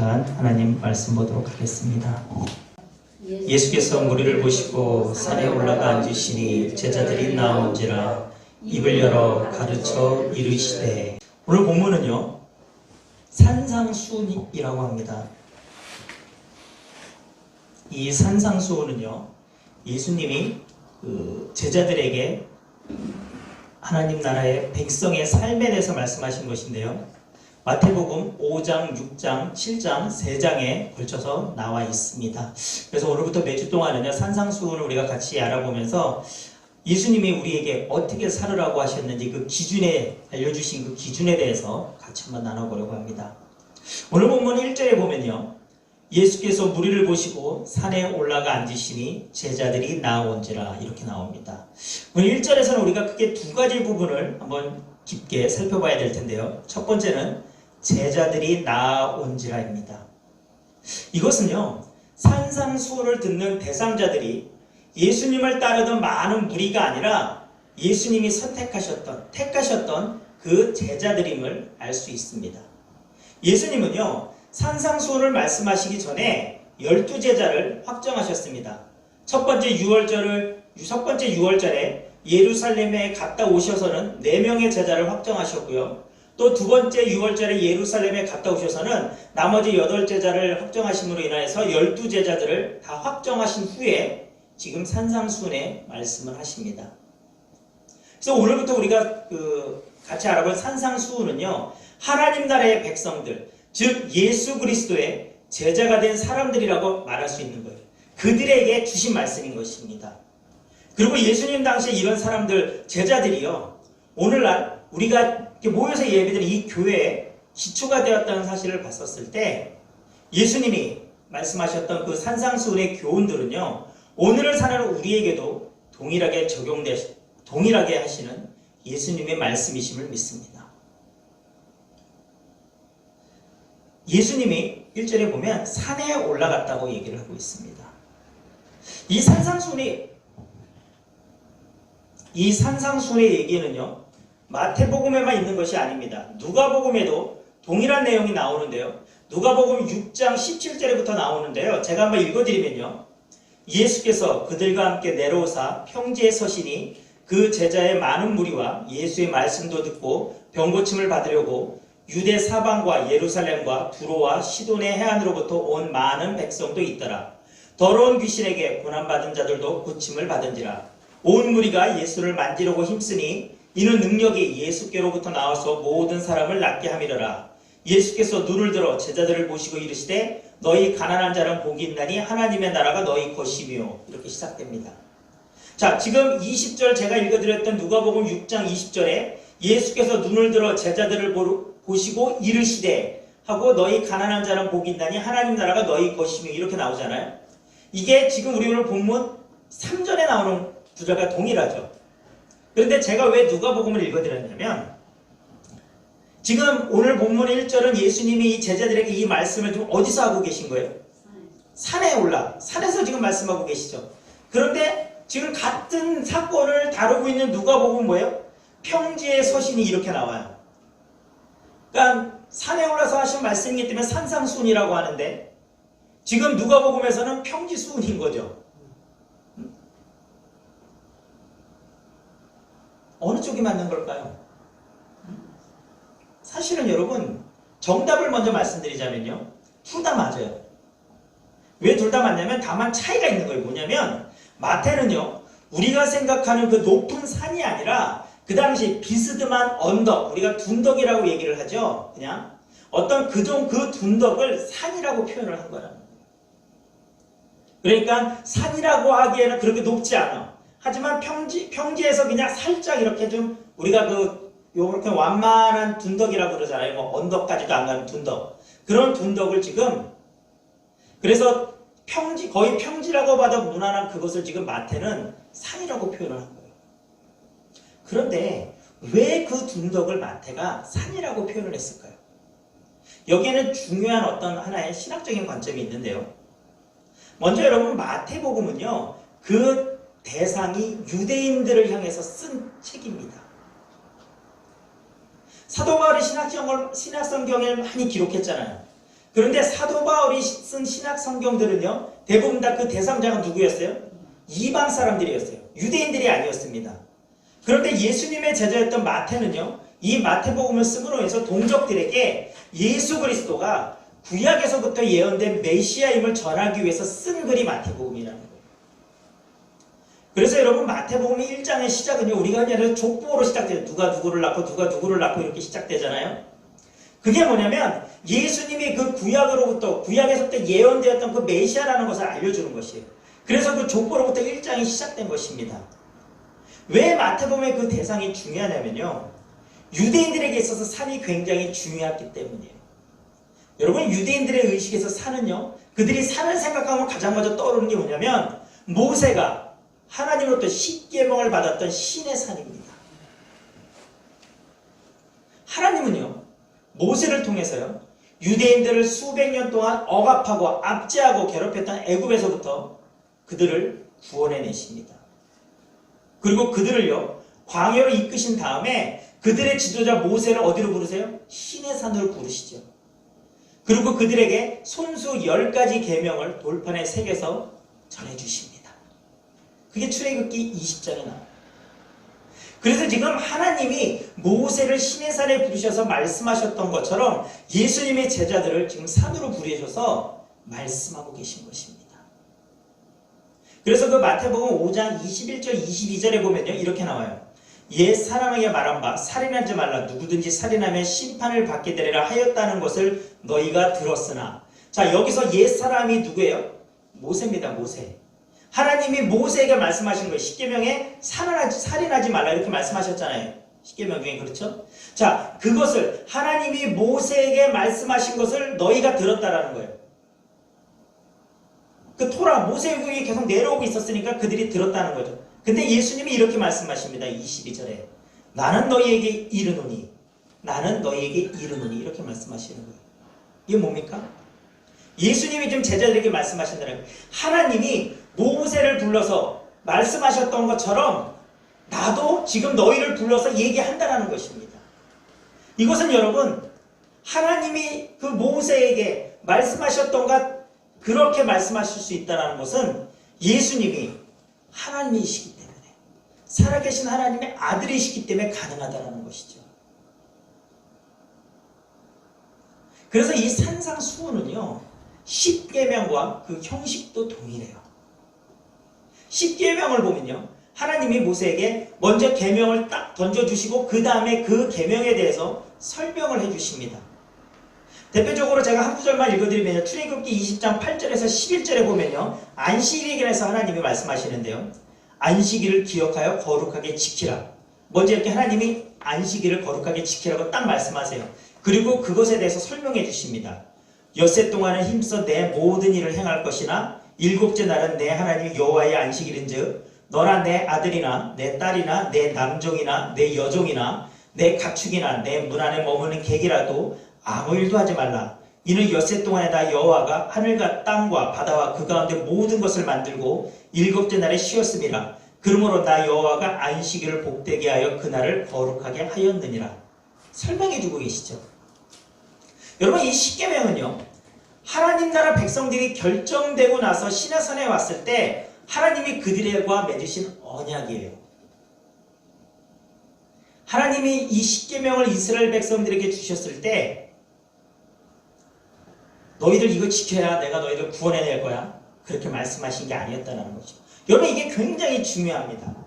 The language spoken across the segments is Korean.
시간 하나님 말씀 보도록 하겠습니다. 예수께서 무리를 보시고 산에 올라가 앉으시니 제자들이 나온지라 입을 열어 가르쳐 이르시되. 오늘 본문은요 산상수훈이라고 합니다. 이 산상수훈은요 예수님이 제자들에게 하나님 나라의 백성의 삶에 대해서 말씀하신 것인데요. 마태복음 5장, 6장, 7장, 3장에 걸쳐서 나와 있습니다. 그래서 오늘부터 몇 주 동안은요 산상수훈을 우리가 같이 알아보면서 예수님이 우리에게 어떻게 살으라고 하셨는지 그 기준에 알려주신 그 기준에 대해서 같이 한번 나눠보려고 합니다. 오늘 본문 1절에 보면요 예수께서 무리를 보시고 산에 올라가 앉으시니 제자들이 나온지라 이렇게 나옵니다. 오늘 1절에서는 우리가 크게 두 가지 부분을 한번 깊게 살펴봐야 될 텐데요. 첫 번째는 제자들이 나온지라입니다. 이것은요 산상수훈을 듣는 대상자들이 예수님을 따르던 많은 무리가 아니라 예수님이 택하셨던 그 제자들임을 알 수 있습니다. 예수님은요 산상수훈을 말씀하시기 전에 12제자를 확정하셨습니다. 첫 번째 유월절에 예루살렘에 갔다 오셔서는 4명의 제자를 확정하셨고요. 또 두 번째 유월절에 예루살렘에 갔다 오셔서는 나머지 8제자를 확정하심으로 인하여서 12제자들을 다 확정하신 후에 지금 산상수훈에 말씀을 하십니다. 그래서 오늘부터 우리가 같이 알아볼 산상수훈은요 하나님 나라의 백성들, 즉 예수 그리스도의 제자가 된 사람들이라고 말할 수 있는 거예요. 그들에게 주신 말씀인 것입니다. 그리고 예수님 당시에 이런 사람들, 제자들이요 오늘날 우리가 모여서 예배드리는 이 교회에 기초가 되었다는 사실을 봤었을 때 예수님이 말씀하셨던 그 산상수훈의 교훈들은요 오늘을 사는 우리에게도 동일하게 하시는 예수님의 말씀이심을 믿습니다. 예수님이 1절에 보면 산에 올라갔다고 얘기를 하고 있습니다. 이 산상수훈의 얘기는요 마태복음에만 있는 것이 아닙니다. 누가복음에도 동일한 내용이 나오는데요. 누가복음 6장 17절부터 나오는데요. 제가 한번 읽어드리면요. 예수께서 그들과 함께 내려오사 평지에 서시니 그 제자의 많은 무리와 예수의 말씀도 듣고 병고침을 받으려고 유대 사방과 예루살렘과 두로와 시돈의 해안으로부터 온 많은 백성도 있더라. 더러운 귀신에게 고난받은 자들도 고침을 받은지라. 온 무리가 예수를 만지려고 힘쓰니 이는 능력이 예수께로부터 나와서 모든 사람을 낫게 함이러라. 예수께서 눈을 들어 제자들을 보시고 이르시되 너희 가난한 자는 복이 있나니 하나님의 나라가 너희 것이며. 이렇게 시작됩니다. 자, 지금 20절 제가 읽어드렸던 누가복음 6장 20절에 예수께서 눈을 들어 제자들을 보시고 이르시되 하고 너희 가난한 자는 복이 있나니 하나님 나라가 너희 것이며 이렇게 나오잖아요. 이게 지금 우리 오늘 본문 3절에 나오는 구절과 동일하죠. 그런데 제가 왜 누가복음을 읽어드렸냐면 지금 오늘 본문 1절은 예수님이 이 제자들에게 이 말씀을 좀 어디서 하고 계신 거예요? 산에서 지금 말씀하고 계시죠. 그런데 지금 같은 사건을 다루고 있는 누가복음은 뭐예요? 평지에 서신이 이렇게 나와요. 그러니까 산에 올라서 하신 말씀이기 때문에 산상수훈이라고 하는데 지금 누가복음에서는 평지수훈인 거죠. 어느 쪽이 맞는 걸까요? 사실은 여러분 정답을 먼저 말씀드리자면요 둘 다 맞아요. 왜 둘 다 맞냐면 다만 차이가 있는 거예요. 뭐냐면 마태는요 우리가 생각하는 그 높은 산이 아니라 그 당시 비스듬한 언덕, 우리가 둔덕이라고 얘기를 하죠. 그냥 어떤 그 둔덕을 산이라고 표현을 한 거라는 거예요. 그러니까 산이라고 하기에는 그렇게 높지 않아. 하지만 평지에서 그냥 살짝 이렇게 좀 우리가 요렇게 완만한 둔덕이라고 그러잖아요. 뭐 언덕까지도 안 가는 둔덕. 그런 둔덕을 지금 그래서 거의 평지라고 봐도 무난한 그것을 지금 마태는 산이라고 표현을 한 거예요. 그런데 왜 그 둔덕을 마태가 산이라고 표현을 했을까요? 여기에는 중요한 어떤 하나의 신학적인 관점이 있는데요. 먼저 여러분 마태복음은요 그 대상이 유대인들을 향해서 쓴 책입니다. 사도 바울이 신약성경을 많이 기록했잖아요. 그런데 사도 바울이 쓴 신약 성경들은요, 대부분 다 그 대상자가 누구였어요? 이방 사람들이었어요. 유대인들이 아니었습니다. 그런데 예수님의 제자였던 마태는요, 이 마태복음을 쓰므로 해서 동족들에게 예수 그리스도가 구약에서부터 예언된 메시아임을 전하기 위해서 쓴 글이 마태복음이라는 거예요. 그래서 여러분, 마태복음 1장의 시작은요, 우리가 그냥 족보로 시작돼요. 누가 누구를 낳고 누가 누구를 낳고 이렇게 시작되잖아요. 그게 뭐냐면 예수님이 그 구약에서부터 예언되었던 그 메시아라는 것을 알려주는 것이에요. 그래서 그 족보로부터 1장이 시작된 것입니다. 왜 마태복음의 그 대상이 중요하냐면요, 유대인들에게 있어서 산이 굉장히 중요했기 때문이에요. 여러분, 유대인들의 의식에서 산은요, 그들이 산을 생각하면 가장 먼저 떠오르는 게 뭐냐면 모세가 하나님으로부터 십계명을 받았던 신의 산입니다. 하나님은요, 모세를 통해서요, 유대인들을 수백 년 동안 억압하고 압제하고 괴롭혔던 애굽에서부터 그들을 구원해내십니다. 그리고 그들을요, 광야로 이끄신 다음에 그들의 지도자 모세를 어디로 부르세요? 신의 산으로 부르시죠. 그리고 그들에게 손수 10가지 계명을 돌판에 새겨서 전해주십니다. 그게 출애굽기 20장에 나와요. 그래서 지금 하나님이 모세를 신의 산에 부르셔서 말씀하셨던 것처럼 예수님의 제자들을 지금 산으로 부르셔서 말씀하고 계신 것입니다. 그래서 그 마태복음 5장 21절 22절에 보면요, 이렇게 나와요. 옛 사람에게 말한 바 살인하지 말라, 누구든지 살인하면 심판을 받게 되리라 하였다는 것을 너희가 들었으나. 자, 여기서 옛 사람이 누구예요? 모세입니다. 모세. 하나님이 모세에게 말씀하신 거예요. 십계명에 살인하지 말라 이렇게 말씀하셨잖아요. 십계명 중에. 그렇죠? 자, 그것을 하나님이 모세에게 말씀하신 것을 너희가 들었다라는 거예요. 그 토라, 모세에게 계속 내려오고 있었으니까 그들이 들었다는 거죠. 근데 예수님이 이렇게 말씀하십니다. 22절에 나는 너희에게 이르노니, 나는 너희에게 이르노니 이렇게 말씀하시는 거예요. 이게 뭡니까? 예수님이 지금 제자들에게 말씀하신다는 거예요. 하나님이 모세를 불러서 말씀하셨던 것처럼 나도 지금 너희를 불러서 얘기한다는 것입니다. 이것은 여러분, 하나님이 그 모세에게 말씀하셨던가 그렇게 말씀하실 수 있다는 것은 예수님이 하나님이시기 때문에, 살아계신 하나님의 아들이시기 때문에 가능하다는 것이죠. 그래서 이 산상수훈은요, 십계명과 그 형식도 동일해요. 십계명을 보면요, 하나님이 모세에게 먼저 계명을 딱 던져주시고 그 다음에 그 계명에 대해서 설명을 해주십니다. 대표적으로 제가 한 구절만 읽어드리면요, 출애굽기 20장 8절에서 11절에 보면요, 안식일에 관해서 하나님이 말씀하시는데요, 안식일을 기억하여 거룩하게 지키라. 먼저 이렇게 하나님이 안식일을 거룩하게 지키라고 딱 말씀하세요. 그리고 그것에 대해서 설명해 주십니다. 엿새 동안은 힘써 내 모든 일을 행할 것이나 일곱째 날은 내 하나님 여호와의 안식일인즉 너나 내 아들이나 내 딸이나 내 남종이나 내 여종이나 내 가축이나 내 문 안에 머무는 객이라도 아무 일도 하지 말라. 이는 엿새 동안에 다 여호와가 하늘과 땅과 바다와 그 가운데 모든 것을 만들고 일곱째 날에 쉬었음이라. 그러므로 나 여호와가 안식일을 복되게 하여 그날을 거룩하게 하였느니라. 설명해 주고 계시죠. 여러분, 이 십계명은요, 하나님 나라 백성들이 결정되고 나서 시내산에 왔을 때 하나님이 그들과 맺으신 언약이에요. 하나님이 이 십계명을 이스라엘 백성들에게 주셨을 때 너희들 이거 지켜야 내가 너희들 구원해낼 거야, 그렇게 말씀하신 게 아니었다는 거죠. 여러분, 이게 굉장히 중요합니다.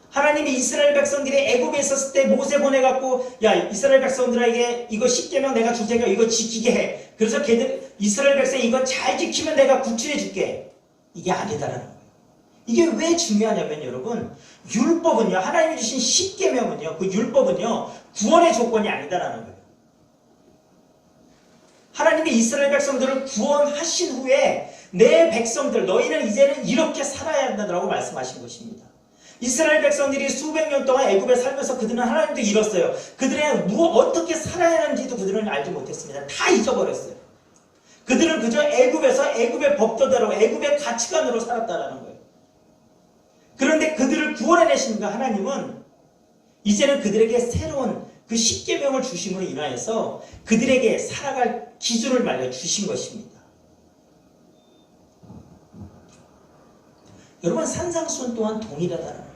하나님이 이스라엘 백성들이 애굽에 있었을 때 모세 보내갖고 야, 이스라엘 백성들에게 이거 십계명 내가 줄 테니까 이거 지키게 해. 그래서 걔들 이스라엘 백성이 이거 잘 지키면 내가 구출해 줄게. 이게 아니다라는 거예요. 이게 왜 중요하냐면 여러분, 율법은요, 하나님이 주신 십계명은요, 그 율법은요, 구원의 조건이 아니다라는 거예요. 하나님이 이스라엘 백성들을 구원하신 후에 내 백성들 너희는 이제는 이렇게 살아야 한다라고 말씀하신 것입니다. 이스라엘 백성들이 수백 년 동안 애굽에 살면서 그들은 하나님도 잃었어요. 그들은 어떻게 살아야 하는지도 그들은 알지 못했습니다. 다 잊어버렸어요. 그들은 그저 애굽에서 애굽의 법도대로 애굽의 가치관으로 살았다라는 거예요. 그런데 그들을 구원해내신 하나님은 이제는 그들에게 새로운 그 십계명을 주심으로 인하여서 그들에게 살아갈 기준을 말려 주신 것입니다. 여러분, 산상수훈 또한 동일하다는 거예요.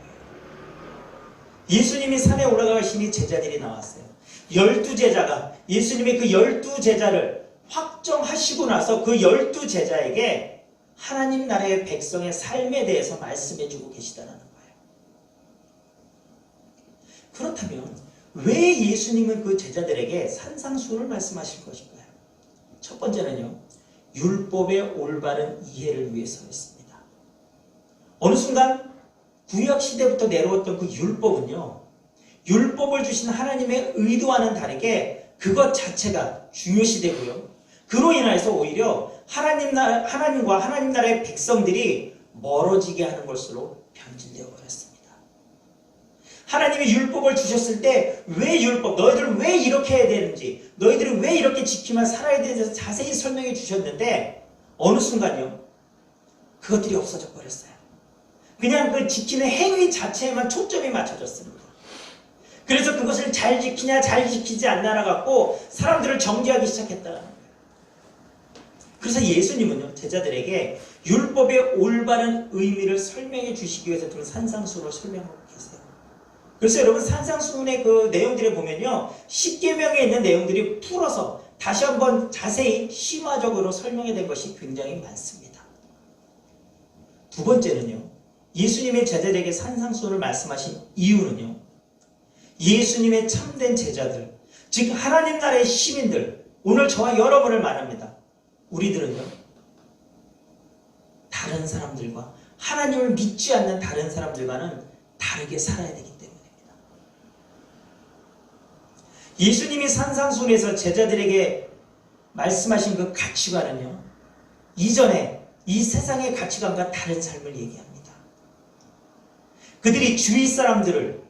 예수님이 산에 올라가시니 제자들이 나왔어요. 12제자가 예수님의 그 12제자를 확정하시고 나서 그 12제자에게 하나님 나라의 백성의 삶에 대해서 말씀해주고 계시다는 거예요. 그렇다면 왜 예수님은 그 제자들에게 산상수훈을 말씀하실 것인가요? 첫 번째는요, 율법의 올바른 이해를 위해서였습니다. 어느 순간 구약시대부터 내려왔던 그 율법은요, 율법을 주신 하나님의 의도와는 다르게 그것 자체가 중요시되고요, 그로 인해서 오히려 하나님과 하나님 나라의 백성들이 멀어지게 하는 것으로 변질되어 버렸습니다. 하나님이 율법을 주셨을 때 왜 율법, 너희들은 왜 이렇게 해야 되는지, 너희들은 왜 이렇게 지키면 살아야 되는지 자세히 설명해 주셨는데 어느 순간요, 그것들이 없어져 버렸어요. 그냥 그 지키는 행위 자체에만 초점이 맞춰졌습니다. 그래서 그것을 잘 지키냐 잘 지키지 않냐라 갖고 사람들을 정죄하기 시작했다는 거예요. 그래서 예수님은요, 제자들에게 율법의 올바른 의미를 설명해 주시기 위해서 그 산상수훈을 설명하고 계세요. 그래서 여러분, 산상수훈의 그 내용들을 보면요, 십계명에 있는 내용들이 풀어서 다시 한번 자세히 심화적으로 설명이 된 것이 굉장히 많습니다. 두 번째는요, 예수님의 제자들에게 산상수훈을 말씀하신 이유는요, 예수님의 참된 제자들, 즉 하나님 나라의 시민들, 오늘 저와 여러분을 말합니다. 우리들은요, 다른 사람들과, 하나님을 믿지 않는 다른 사람들과는 다르게 살아야 되기 때문입니다. 예수님이 산상수훈에서 제자들에게 말씀하신 그 가치관은요, 이전에 이 세상의 가치관과 다른 삶을 얘기합니다. 그들이 주위 사람들을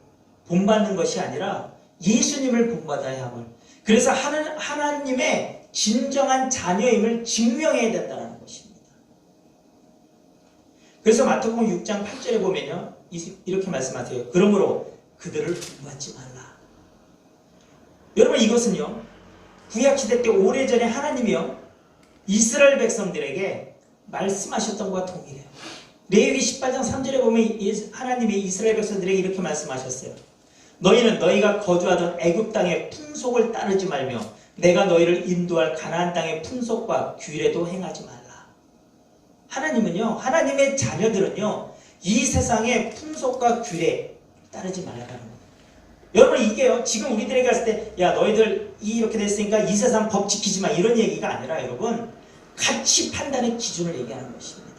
본받는 것이 아니라 예수님을 본받아야 함을, 그래서 하나님의 진정한 자녀임을 증명해야 된다는 것입니다. 그래서 마태복음 6장 8절에 보면요, 이렇게 말씀하세요. 그러므로 그들을 본받지 말라. 여러분, 이것은요, 구약시대 때 오래전에 하나님이요, 이스라엘 백성들에게 말씀하셨던 것과 동일해요. 레위기 18장 3절에 보면 하나님이 이스라엘 백성들에게 이렇게 말씀하셨어요. 너희는 너희가 거주하던 애굽 땅의 풍속을 따르지 말며 내가 너희를 인도할 가나안 땅의 풍속과 규례도 행하지 말라. 하나님은요, 하나님의 자녀들은요, 이 세상의 풍속과 규례 따르지 말라는 거예요. 여러분, 이게요, 지금 우리들에게 갔을 때 야, 너희들 이렇게 됐으니까 이 세상 법 지키지 마, 이런 얘기가 아니라 여러분, 가치 판단의 기준을 얘기하는 것입니다.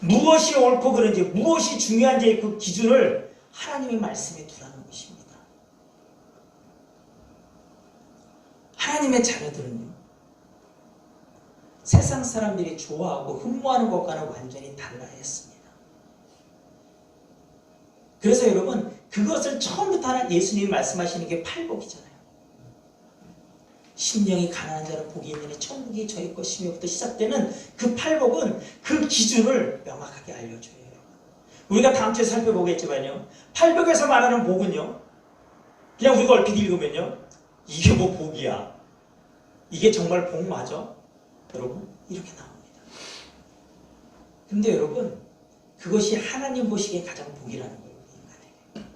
무엇이 옳고 그른지, 무엇이 중요한지 그 기준을 하나님의 말씀에 두라는 것입니다. 하나님의 자녀들은요, 세상 사람들이 좋아하고 흠모하는 것과는 완전히 달라야 했습니다. 그래서 여러분, 그것을 처음부터 예수님이 말씀하시는 게 팔복이잖아요. 심령이 가난한 자는 복이 있느니 천국이 저희 것이며부터 시작되는 그 팔복은 그 기준을 명확하게 알려줘요. 우리가 다음 주에 살펴보겠지만요, 팔복에서 말하는 복은요, 그냥 우리가 얼핏 읽으면요, 이게 뭐 복이야, 이게 정말 복 맞아? 여러분, 이렇게 나옵니다. 근데 여러분, 그것이 하나님 보시기에 가장 복이라는 거예요. 인간에게.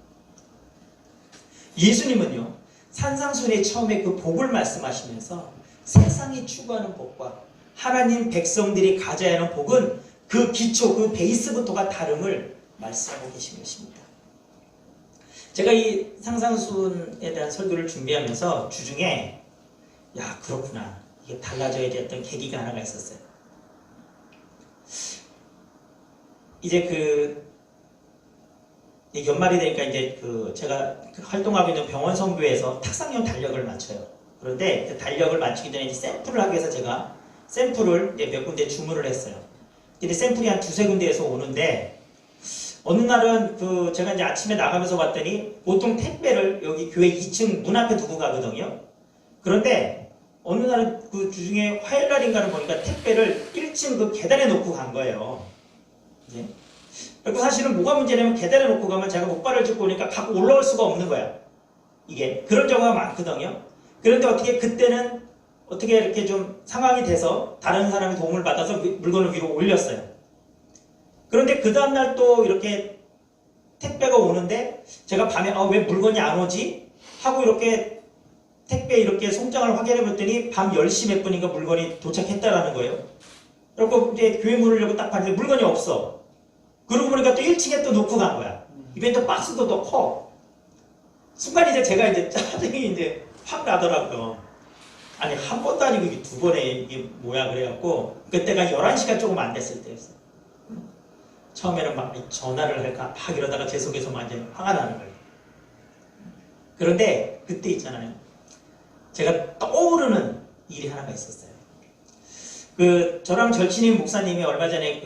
예수님은요, 산상수훈의 처음에 그 복을 말씀하시면서 세상이 추구하는 복과 하나님 백성들이 가져야 하는 복은 그 기초, 그 베이스부터가 다름을 말씀하고 계신 것입니다. 제가 이 산상수훈에 대한 설교를 준비하면서 주중에 야, 그렇구나, 이게 달라져야 됐던 계기가 하나가 있었어요. 이제 연말이 되니까 이제 제가 활동하고 있는 병원 선교에서 탁상용 달력을 맞춰요. 그런데 그 달력을 맞추기 전에 이제 샘플을 하기 위해서 제가 샘플을 이제 몇 군데 주문을 했어요. 근데 샘플이 한 두세 군데에서 오는데, 어느 날은 제가 이제 아침에 나가면서 봤더니 보통 택배를 여기 교회 2층 문 앞에 두고 가거든요. 그런데 어느 날은 그 주중에 화요일 날인가를 보니까 택배를 1층 그 계단에 놓고 간 거예요. 이제. 그리고 사실은 뭐가 문제냐면 계단에 놓고 가면 제가 목발을 짚고 오니까 갖고 올라올 수가 없는 거야. 이게 그런 경우가 많거든요. 그런데 어떻게 그때는 어떻게 이렇게 좀 상황이 돼서 다른 사람의 도움을 받아서 물건을 위로 올렸어요. 그런데 그 다음날 또 이렇게 택배가 오는데 제가 밤에 왜 물건이 안 오지? 하고 이렇게 택배 이렇게 송장을 확인해 봤더니 밤 10시 몇 분인가 물건이 도착했다라는 거예요. 그리고 이제 교회 문을 열고 딱 봤는데 물건이 없어. 그러고 보니까 또 1층에 또 놓고 간 거야. 이벤트 박스도 더 커. 순간 이제 제가 이제 짜증이 이제 확 나더라고요. 아니, 한 번도 아니고 이게 두 번에 이게 뭐야 그래갖고 그때가 11시가 조금 안 됐을 때였어요. 처음에는 막 전화를 할까 막 이러다가 제 속에서 막 이제 화가 나는 거예요. 그런데 그때 있잖아요. 제가 떠오르는 일이 하나가 있었어요. 저랑 절친인 목사님이 얼마 전에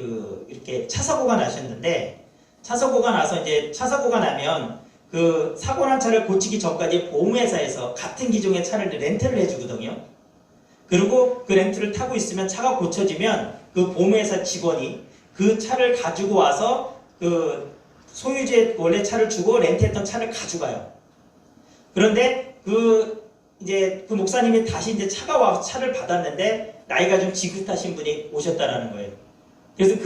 이렇게 차 사고가 나셨는데, 차 사고가 나서 이제 차 사고가 나면 사고 난 차를 고치기 전까지 보험회사에서 같은 기종의 차를 렌트를 해주거든요. 그리고 그 렌트를 타고 있으면 차가 고쳐지면 그 보험회사 직원이 그 차를 가지고 와서 소유주의 원래 차를 주고 렌트했던 차를 가져가요. 그런데 이제 그 목사님이 다시 이제 차가 와서 차를 받았는데 나이가 좀 지긋하신 분이 오셨다라는 거예요. 그래서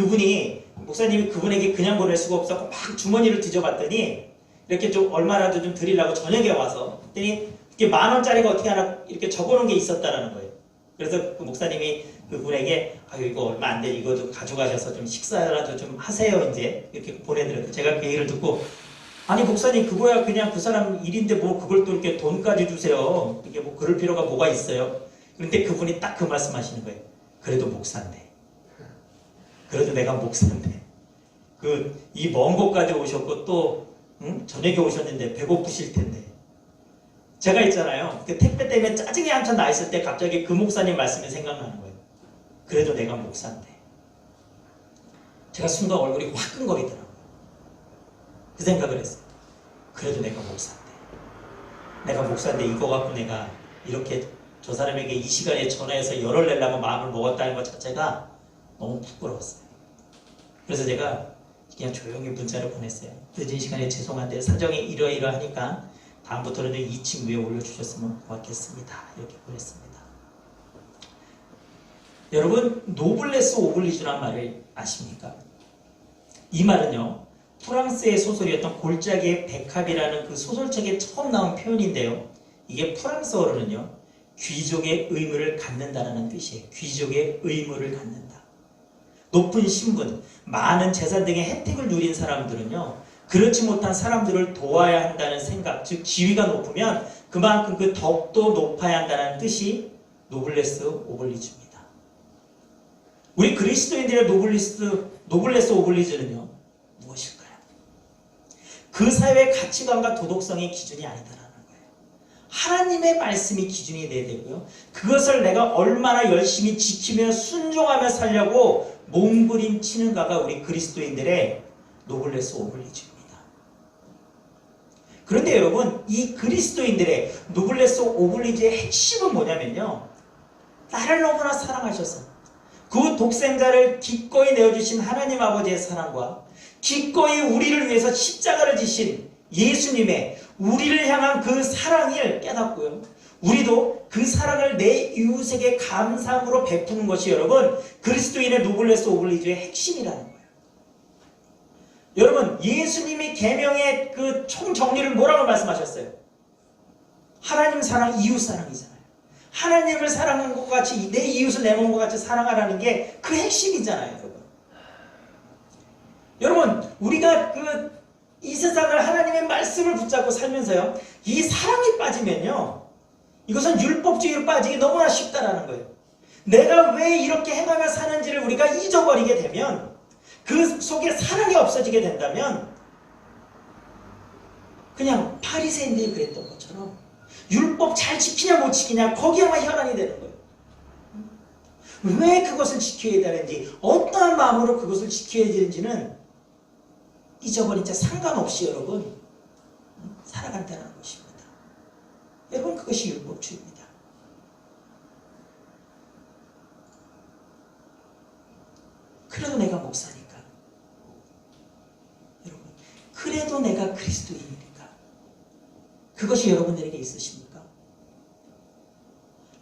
목사님이 그분에게 그냥 보낼 수가 없었고 막 주머니를 뒤져봤더니 이렇게 좀 얼마라도 좀 드리려고 저녁에 와서 그랬더니 이게 10,000원짜리가 어떻게 하나 이렇게 적어놓은 게 있었다라는 거예요. 그래서 그 목사님이 그분에게 이거 얼마 안 돼, 이거 좀 가져가셔서 좀 식사라도 좀 하세요 이제 이렇게 보내드렸어요. 제가 그 얘기를 듣고 아니 목사님 그거야 그냥 그 사람 일인데 뭐 그걸 또 이렇게 돈까지 주세요. 이게 뭐 그럴 필요가 뭐가 있어요. 그런데 그분이 딱 그 말씀하시는 거예요. 그래도 목사인데. 그래도 내가 목사인데. 이 먼 곳까지 오셨고 또 저녁에 오셨는데 배고프실 텐데. 제가 있잖아요. 그 택배 때문에 짜증이 한참 나 있을 때 갑자기 그 목사님 말씀이 생각나는 거예요. 그래도 내가 목사인데. 제가 순간 얼굴이 화끈거리더라고요. 그 생각을 했어요. 그래도 내가 목사인데. 내가 목사인데 이거 갖고 내가 이렇게 저 사람에게 이 시간에 전화해서 열을 내려고 마음을 먹었다는 것 자체가 너무 부끄러웠어요. 그래서 제가 그냥 조용히 문자를 보냈어요. 늦은 시간에 죄송한데 사정이 이러이러하니까 다음부터는 2층 위에 올려주셨으면 고맙겠습니다. 이렇게 보냈습니다. 여러분, 노블레스 오블리주란 말을 아십니까? 이 말은요, 프랑스의 소설이었던 골짜기의 백합이라는 그 소설책에 처음 나온 표현인데요. 이게 프랑스어로는요, 귀족의 의무를 갖는다는 뜻이에요. 귀족의 의무를 갖는다. 높은 신분, 많은 재산 등의 혜택을 누린 사람들은요, 그렇지 못한 사람들을 도와야 한다는 생각, 즉 지위가 높으면 그만큼 덕도 높아야 한다는 뜻이 노블레스 오블리주입니다. 우리 그리스도인들의 노블레스 오블리주는요, 무엇일까요? 그 사회의 가치관과 도덕성의 기준이 아니다라는 거예요. 하나님의 말씀이 기준이 돼야 되고요. 그것을 내가 얼마나 열심히 지키며 순종하며 살려고 몸부림치는가가 우리 그리스도인들의 노블레스 오블리주입니다. 그런데 여러분, 이 그리스도인들의 노블레스 오블리주의 핵심은 뭐냐면요, 나를 너무나 사랑하셔서 그 독생자를 기꺼이 내어주신 하나님 아버지의 사랑과 기꺼이 우리를 위해서 십자가를 지신 예수님의 우리를 향한 그 사랑을 깨닫고요, 우리도 그 사랑을 내 이웃에게 감사함으로 베푸는 것이 여러분 그리스도인의 노블레스 오블리주의 핵심이라는 거예요. 여러분, 예수님이 계명의 그 총정리를 뭐라고 말씀하셨어요? 하나님 사랑, 이웃 사랑이잖아요. 하나님을 사랑한 것 같이 내 이웃을 내 몸과 같이 사랑하라는 게 그 핵심이잖아요, 여러분. 여러분, 우리가 이 세상을 하나님의 말씀을 붙잡고 살면서요, 이 사랑이 빠지면요, 이것은 율법주의로 빠지기 너무나 쉽다라는 거예요. 내가 왜 이렇게 행하며 사는지를 우리가 잊어버리게 되면, 그 속에 사랑이 없어지게 된다면 그냥 바리새인들이 그랬던 것처럼 율법 잘 지키냐 못 지키냐 거기에만 혈안이 되는 거예요. 왜 그것을 지켜야 되는지, 어떠한 마음으로 그것을 지켜야 되는지는 잊어버린 채 상관없이 여러분 살아간다는 것입니다. 여러분, 그것이 율법주의입니다. 그래도 내가 목사니까, 여러분, 그래도 내가 그리스도인이니까, 그것 그것이 여러분들에게 있으십니까?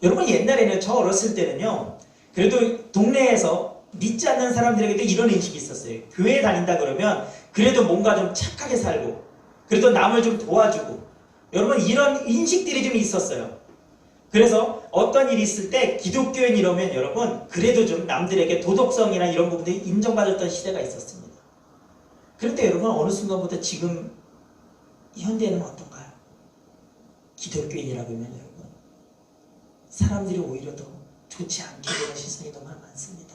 여러분 옛날에는 저 어렸을 때는요. 그래도 동네에서 믿지 않는 사람들에게도 이런 인식이 있었어요. 교회 다닌다 그러면 그래도 뭔가 좀 착하게 살고 그래도 남을 좀 도와주고 여러분 이런 인식들이 좀 있었어요. 그래서 어떤 일이 있을 때 기독교인 이러면 여러분 그래도 좀 남들에게 도덕성이나 이런 부분들이 인정받았던 시대가 있었습니다. 그런데 여러분 어느 순간부터 지금 현대는 어떤가요? 기독교인이라고 하면 여러분 사람들이 오히려 더 좋지 않게 보는 시선이 너무 많습니다.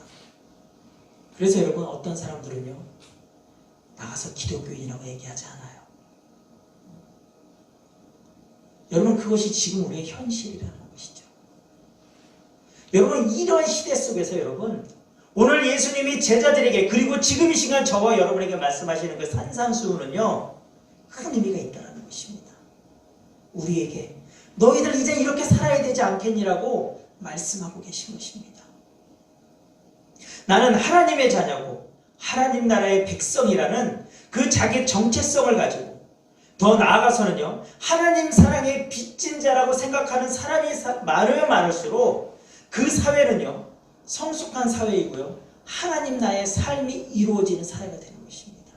그래서 여러분 어떤 사람들은요 나가서 기독교인이라고 얘기하지 않아요. 여러분 그것이 지금 우리의 현실이라는 것이죠. 여러분 이런 시대 속에서 여러분 오늘 예수님이 제자들에게 그리고 지금 이 시간 저와 여러분에게 말씀하시는 그 산상수훈은요 큰 의미가 있다는 것입니다. 우리에게 너희들 이제 이렇게 살아야 되지 않겠니라고 말씀하고 계신 것입니다. 나는 하나님의 자녀고 하나님 나라의 백성이라는 그 자기 정체성을 가지고 더 나아가서는요 하나님 사랑의 빚진 자라고 생각하는 사람이 많으면 많을수록 그 사회는요 성숙한 사회이고요 하나님 나라의 삶이 이루어지는 사회가 되는 것입니다.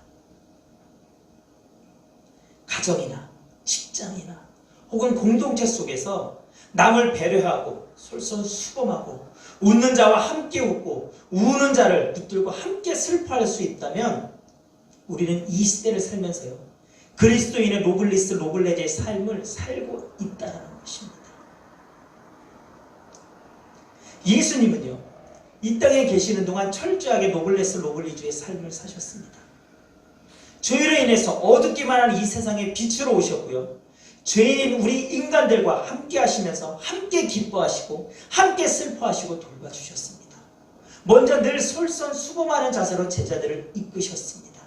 가정이나 직장이나 혹은 공동체 속에서 남을 배려하고 솔선수범하고 웃는 자와 함께 웃고 우는 자를 붙들고 함께 슬퍼할 수 있다면 우리는 이 시대를 살면서요 그리스도인의 노블리스 노블레제의 삶을 살고 있다는 것입니다. 예수님은요 이 땅에 계시는 동안 철저하게 노블레스 노블리주의 삶을 사셨습니다. 죄로 인해서 어둡기만 한 이 세상에 빛으로 오셨고요 죄인 우리 인간들과 함께 하시면서 함께 기뻐하시고 함께 슬퍼하시고 돌봐주셨습니다. 먼저 늘 솔선수범하는 자세로 제자들을 이끄셨습니다.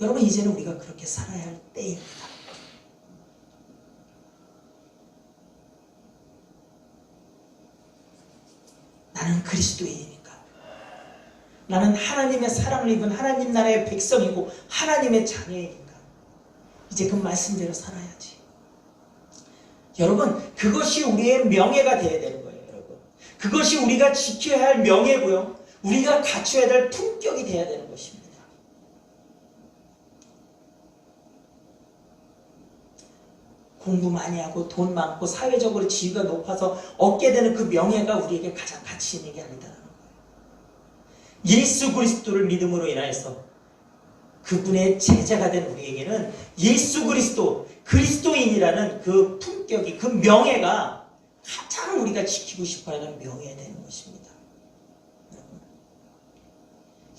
여러분 이제는 우리가 그렇게 살아야 할 때입니다. 나는 그리스도인이니까 나는 하나님의 사랑을 입은 하나님 나라의 백성이고 하나님의 자녀이니까 이제 그 말씀대로 살아야지. 여러분 그것이 우리의 명예가 되어야 되는 거예요. 여러분 그것이 우리가 지켜야 할 명예고요 우리가 갖춰야 될 품격이 되어야 되는 것입니다. 공부 많이 하고 돈 많고 사회적으로 지위가 높아서 얻게 되는 그 명예가 우리에게 가장 가치 있는 게 아니다라는 거예요. 예수 그리스도를 믿음으로 인하여서 그분의 제자가 된 우리에게는 예수 그리스도, 그리스도인이라는 그 품격이, 그 명예가 가장 우리가 지키고 싶어야 하는 명예가 되는 것입니다.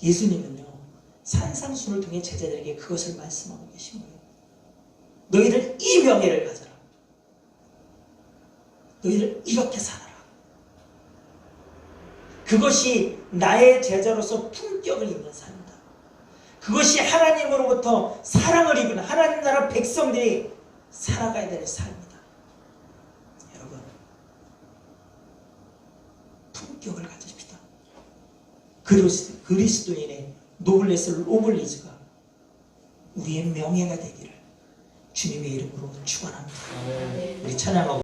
예수님은요 산상수훈을 통해 제자들에게 그것을 말씀하고 계신 거예요. 너희들 이 명예를 가져라. 너희들 이렇게 살아라. 그것이 나의 제자로서 품격을 입는 삶이다. 그것이 하나님으로부터 사랑을 입은 하나님 나라 백성들이 살아가야 되는 삶이다. 여러분 품격을 가집시다. 그리스도인의 노블레스 로블리즈가 우리의 명예가 되기를 주님의 이름으로 축원합니다. 우리 찬양하고